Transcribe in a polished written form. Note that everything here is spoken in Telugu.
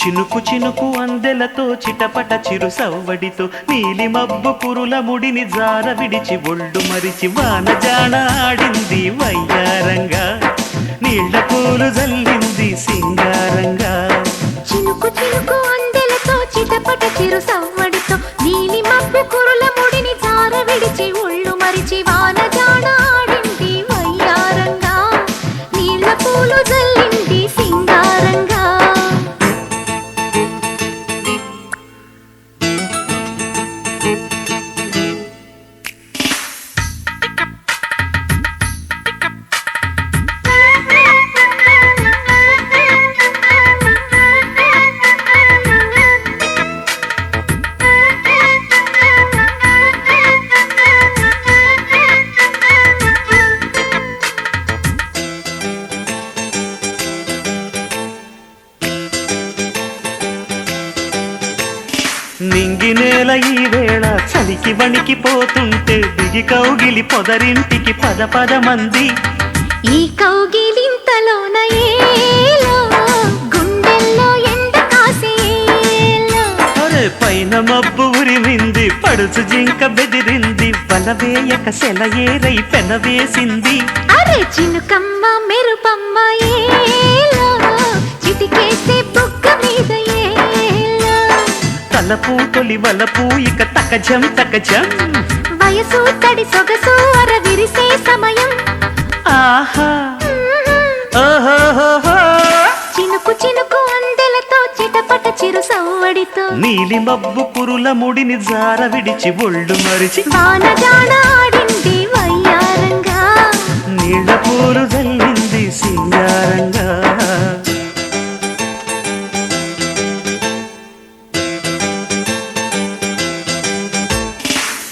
చినుకు చినుకు అందెలతో చిటపట చిరు సవ్వడితో నీలి మబ్బు కురుల ముడిని జార విడిచి ఒళ్ళు మరిచి వానజాన ఆడింది వయ్యారంగా నీళ్ల పూలు జల్లింది సింగారంగా చినుకు చినుకు అందెలతో చిటపట చిరు సవ్వడితో నీలి మబ్బు కురుల ముడిని జార విడిచి ఒళ్ళు మరిచి వానజాన ఆడింది వయ్యారంగా నీళ్ల పూలు జల్లింది సింగారంగా నింగి నేల ఈ వేళ చలికి వణికిపోతుంటే దిగి కౌగిలి పొదరింటికి పద పద మంది ఈ కౌగిలింతలోన ఏలో గుండెల్లో ఎండ కాసేలో అరే పైన మబ్బు ఉరిమింది పడుచు జింక బెదిరింది వలవేయక సెలయేరై పెనవేసింది అరే చినుకమ్మ మెరుపమ్మ ఏలో చిటికేస్తే బుగ్గ మీద ఏలో తలపూ తొలి వలపూ ఇక తకజం తకజం వయసు తడి సొగసు అర విరిసే సమయం ఆహా ఓహోహోహో చినుకు చినుకు అందెలతో చిటపట చిరు సవ్వడితో నీలి మబ్బు కురుల ముడిని జార విడిచి ఒళ్ళు మరిచి వానజాన ఆడింది వయ్యారంగా నీళ్ల పూలు జల్లి